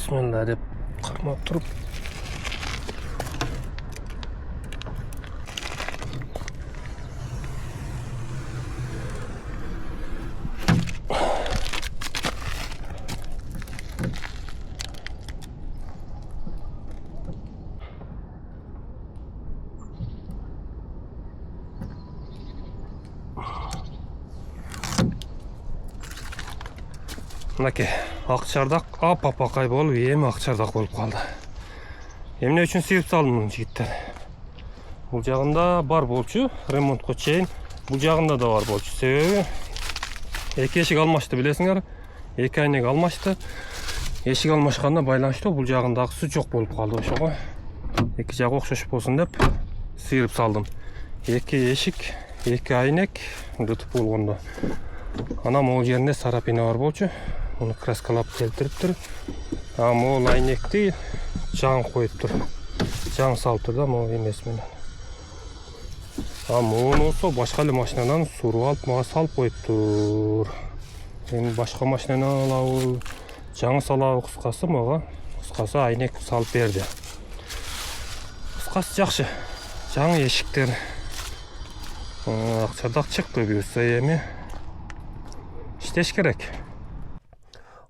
Bismillah deb qarmab turib. Мынакей, ақ чардақ ап-апақай болып, ем ақ чардақ болып қалды. Емне үшін сүйіп салдым мұны жігіттер. Бұл жағында бар болчу, ремонтқа чейін. Бұл жағында да бар болчу. Себебі екі ешік алмашты, білесіңер. Екі айнек алмашты. Ешік алмашқанына байланышты бұл жағындағысы жоқ болып қалды. Ошоға екі жағы оқшаш болсын деп сүйіріп салдым. Екі ешік, екі айнек дұтып болғанда. Анам ол жерінде сарапина бар болчу. Оны краскалап келтіріп тұр. Ол айнекті жаң қойып тұр. Жаң салып тұр да, ол емес менен. Оны осы башқа әлі машинадан сұру алып, маға салып қойып тұр. Енді башқа машинадан алау, жаңы салау қысқасы маға. Қысқасы айнек салып берді. Қысқасы жақшы. Жаңы ешіктер. Ақчардақ шықты бұйырса еме. Іштеш керек.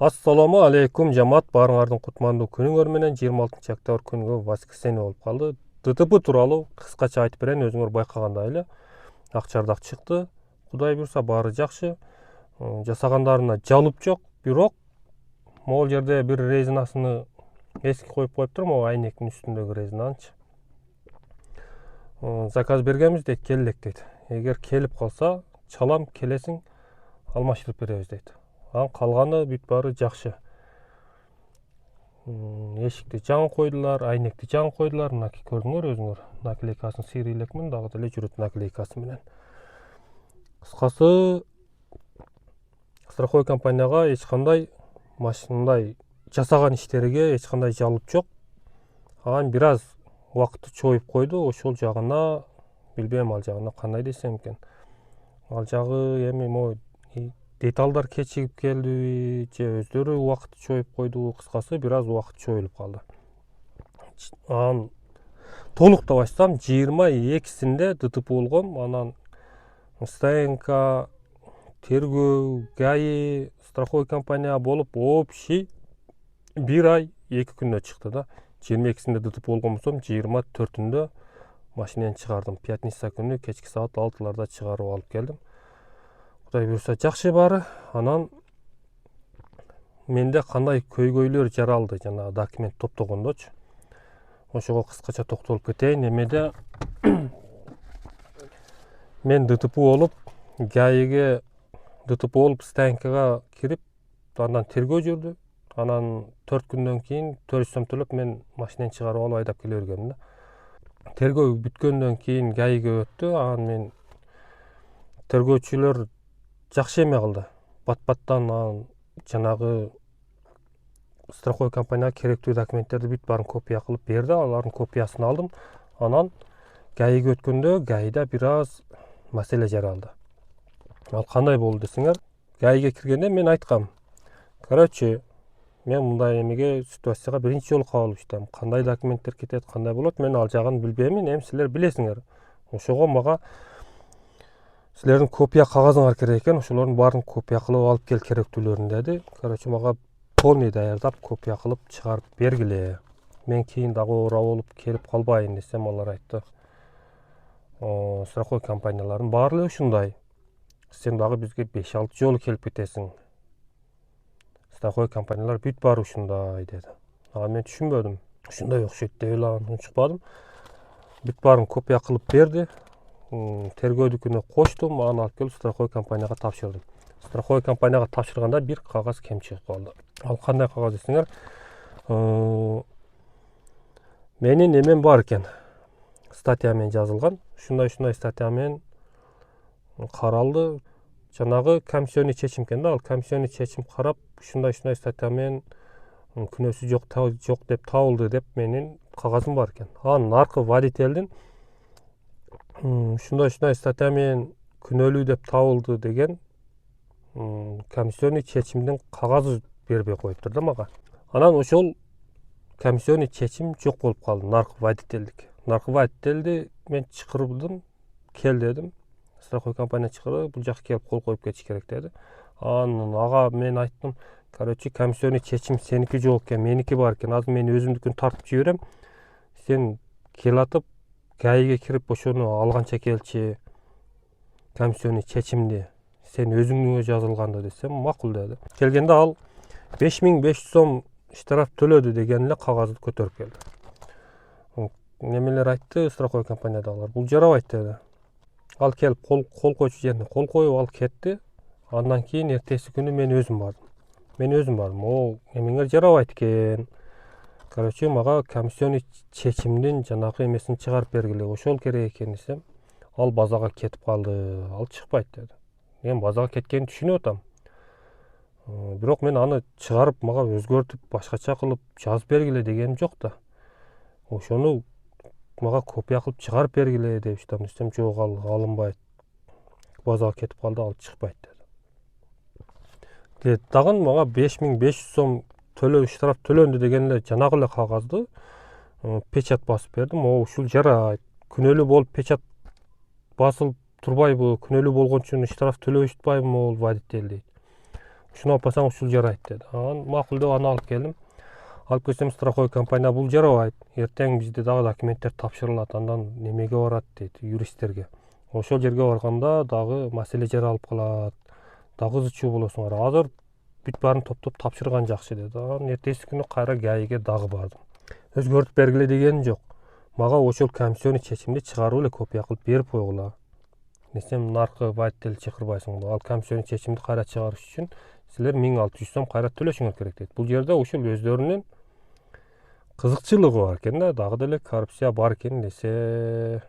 Ассаламу алейкум жамаат, барыңардың құтманды күніңөр менен 26 октябрь күнүгө воскресенье болуп калды. ДТП тууралуу кыскача айтып берейин, өзүңөр байкагандай эле. Акчардак чыкты. Кудай буйрса баары жакшы. Жасагандарына жалып жок, бирок могул жерде бир резинасыны эски коюп коюптур, могу айнектин үстүндөгү резинанычы. Заказ бергенбиз дейт, келдик дейт. Эгер келип калса, чалам, келесиң, алмаштырып беребиз дейт. Қалғаны бүт бары жақшы. Ешікті жаң қойдылар, айнекті жаң қойдылар. Мынаки көрдіңөр өзіңөр. Наклейкасын сирилекмін, дағы деле жүрөт наклейкасы менен. Кыскасы, страховой компанияга ешқандай машиндай жасаган иштериге ешқандай жалып жок. Бир аз убакытты чоюп койду. Ошол жагына билбейм, ал жагына кандай десем экен. Ал жагы эми деталдар кечигип келди, же өздөрү убакыт чоюп койду. Кыскасы бир аз убакыт чоюлуп калды. Толуктап айтсам, 22-синде ДТП болгон. Анан стоянка, тергөө, ГАИ, страховой компания болуп, общий бир ай 2 күндө чыкты да. 22-синде ДТП болгон болсом, 24-түндө машинени чыгардым. Пятница күнү кечки саат 6-ларда чыгарып алып келдим. Кудай буйрса жакшы баары. Анан менде кандай көйгөйлөр жаралды, жана документ топтогондочу. Ошого кыскача токтолуп кетейин. Эмеде мен ДТП болуп, ГАИге ДТП болуп, стоянкага кирип, андан тергөө жүрдү. Анан 4 күндөн кийин 400 сом төлөп мен машинени чыгарып алып айдап келе бергенмин да. Тергөө бүткөндөн кийин ГАИге өттү. Анан мен тергөөчүлөр жакшы эме кылды. Бат-баттан жанагы страховой компанияга керектүү документтерди бүт баарын копия кылып берди. Алардын копиясын алдым. Анан ГАИге өткөндө ГАИда бир аз маселе жаралды. Ал кандай болду десеңер, ГАИге киргенде мен айткам. Короче, мен мындай эмеге ситуацияга биринчи жолу кабыл иштейм. Кандай документтер кетет, кандай болот, мен ал жагын билбеймин. Эми силер билесиңер. Ошого мага силердин копия кагазыңар керек экен, ошолордун баарын копия кылып алып кел керектүүлөрүн деди. Короче, мага полный даярдап копия кылып чыгарып бергиле. Мен кийин дагы ооруа болуп келип калбайын десем, алар айтты. Страховой компаниялардын баары эле ушундай. Сен дагы бизге 5-6 жолу келип кетесиң. Страховой компаниялар бүт баары ушундай деди. Мен түшүнбөдүм. Ушундай окшойт деп эле унчукпадым. Бүт баарын копия кылып берди. Тергөөдүкүнө коштум, аны алып келип страховой компанияга тапшырдым. Страховой компанияга тапшырганда бир кагаз кем чыгып калды. Ал кандай кагаз десеңер, менин эмем бар экен. Статьямен жазылган. Ушундай статьямен каралды. Жанагы комиссионный чечим экен да, ал комиссионный чечим карап, ушундай статьямен күнөөсү жок деп табылды деп менин кагазым бар экен. Анын аркы водительдин ушундай статьямен күнөөлүү деп табылды деген комиссионный чечимдин кагазы бербей коюптур да мага. Анан ошол комиссионный чечим жок болуп калды, наркы водительдик. Наркы водительди мен чакырдым, кел дедим. Страховой компания чакырды, бул жака келип кол коюп кетиш керек деди. Анан ага мен айттым, короче, комиссионный чечим сеники жок экен, меники бар экен. Азыр мен өзүмдүкүн тартып жиберем. Сен келатып, ГАИге кирип ошону алганча келчи, комиссионный чечимди сен өзүңө жазылганды десем, макул деди. Келгенде ал 5500 сом штраф төлөдү деген эле кагазды көтөрүп келди. Немелер айтты, страховой компаниядагылар, бул жарабайт деди. Ал келип кол койчу жерине кол коюп алып кетти. Андан кийин эртеси күнү мен өзүм бардым. О, эмеңер жарабайт экен. Короче, мага комиссионный чечимдин жанагы эмесин чыгарып бергиле, ошол керек экен десем, ал базага кетип калды, ал чыкпайт деди. Мен базага кеткенин түшүнүп атам. Бирок мен аны чыгарып мага өзгөртүп, башкача кылып жазып бергиле дегеним жок да. Ошону мага копия кылып чыгарып бергиле деп иштем десем, жок, ал алынбайт. Базага кетип калды, ал чыкпайт деди. Дагы мага 5500 сом штраф төлөндү деген эле жанагы эле кагазды печать басып бердим. Ушул жарайт. Күнөөлүү болуп печать басылып турбайбы? Күнөөлүү болгон үчүн штраф төлөбөй атпайбы могул водитель дейт. Ушуну алып барсаң ушул жарайт деди. Анан макул деп аны алып келдим. Алып келсем, страховой компания бул жарабайт. Эртең бизде дагы документтер тапшырылат, андан немеге барат дейт, юристтерге. Ошол жерге барганда дагы маселе жаралып калат. Дагы ызы чуу болосуңар. Азыр бүт баарын топтоп тапшырган жакшы деди. Анан эртеси күнү кайра ГАИге дагы бардым. Өзгөртүп бергиле дегеним жок. Мага ошол комиссионный чечимди чыгарып эле копия кылып берип койгула. Десем, наркы водитель чакырбайсыңбы? Ал комиссионный чечимди кайра чыгарыш үчүн силер 1600 сом кайра төлөшүңөр керек дейт. Бул жерде ушул өздөрүнүн кызыкчылыгы бар экен да, дагы деле коррупция бар экен десе,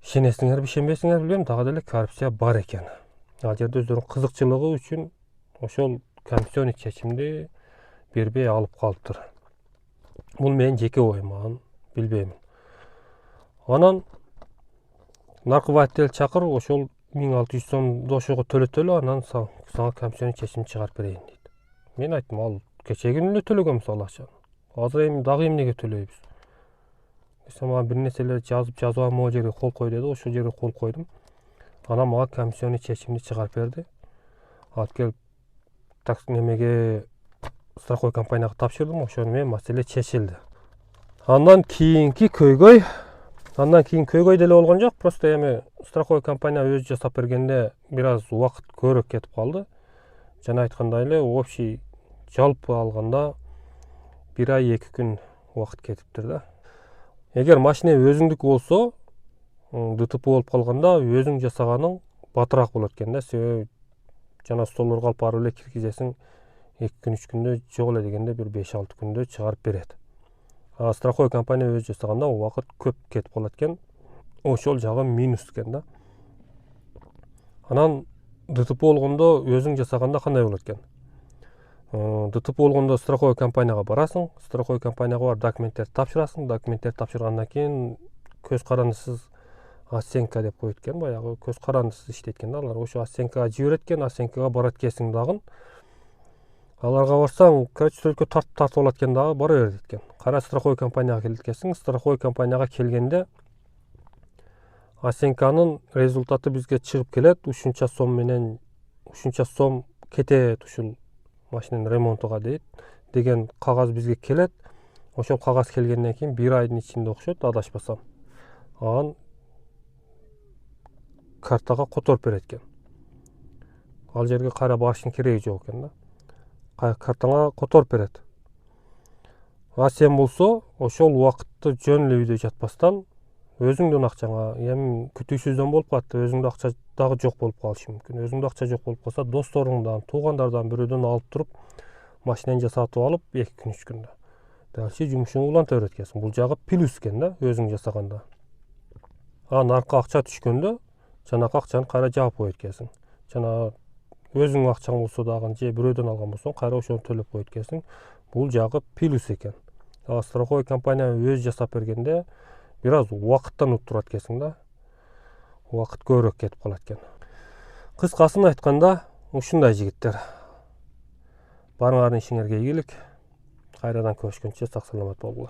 ишенесиңерби ишенбесиңерби билбейм, дагы деле коррупция бар экен. Ал жерде өздөрүнүн кызыкчылыгы үчүн ошол комиссионный чечимди бербей алып калыптыр. Бул менин жеке оюм, аны билбейм. Анан наркы водитель чакыр, ошол 1600 сомду ошого төлөтөлү, анан сага комиссионный чечим чыгарып берейин дейт. Мен айттым, ал кечеги күнү эле төлөгөнбүз ал акчаны. Азыр эми дагы эмнеге төлөйбүз? Десем, бир нерселерди жазып алып могул жерге кол кой деди. Ошол жерге кол койдум. Анан мага комиссионный чечимди чыгарып берди. Алып келип немеге страховой компанияга тапшырдым. Ошону менен маселе чечилди. Андан кийин көйгөй деле болгон жок. Просто эми страховой компания өзү жасап бергенде бир аз убакыт көбүрөөк кетип калды. Жана айткандай эле, общий жалпы алганда 1 ай 2 күн убакыт кетиптир да. Эгер машина өзүңдүкү болсо, ДТП болуп калганда өзүң жасаганың батыраак болот экен да. Себеби жана столдорго алып барып эле киргизесиң, 2 күн 3 күндө, жок эле дегенде бир 5-6 күндө чыгарып берет. Страховой компания өзү жасаганда убакыт көп кетип калат экен. Ошол жагы минус экен да. Анан ДТП болгондо өзүң жасаганда кандай болот экен? ДТП болгондо страховой компанияга барасың, страховой компанияга барып документтерди тапшырасың. Документтерди тапшыргандан кийин көз карандысыз оценка деп коет экен, баягы көз карандысыз иштейт экен да алар. Ошо оценкага жиберет экен, оценкага барат экенсиң дагы. Аларга барсаң, короче, сөйткө тартып алат экен дагы, бара бер дейт экен. Кайра страховой компанияга келет экенсиң. Страховой компанияга келгенде оценканын результаты бизге чыгып келет. Ушунча сом кетет ушул машинанын ремонтуга дейт деген кагаз бизге келет. Ошол кагаз келгенден кийин 1 айдын ичинде окшойт, адашпасам. Анан картага которуп берет экен. Ал жерге кайра барыштын кереги жок экен да. Картаңа которуп берет. Сен болсо ошол убакытты жөн эле үйдө жатпастан өзүңдүн акчаңа, эми күтүүсүздөн болуп калат, өзүңдө акча дагы жок болуп калышы мүмкүн. Өзүңдө акча жок болуп калса, досторуңдан, туугандардан бирөөдөн алып туруп, машинени жасатып алып 2 күн 3 күндө дальше жумушуңду уланта берет экенсиң. Бул жагы плюс экен да, өзүң жасаганда. Наркы акча түшкөндө жанагы акчаны кайра жаап коет экенсиң. Жана өзүңүн акчаң болсо дагы, же бирөөдөн алган болсоң, кайра ошону төлөп коет экенсиң. Бул жагы плюс экен. Страховой компания өзү жасап бергенде бир аз убакыттан уттурат экенсиң да. Убакыт көбүрөөк кетип калат экен. Кыскасын айтканда, ушундай жигиттер. Барыңардын ишиңерге ийгилик. Кайрадан көрүшкөнчө сак саламат болгула.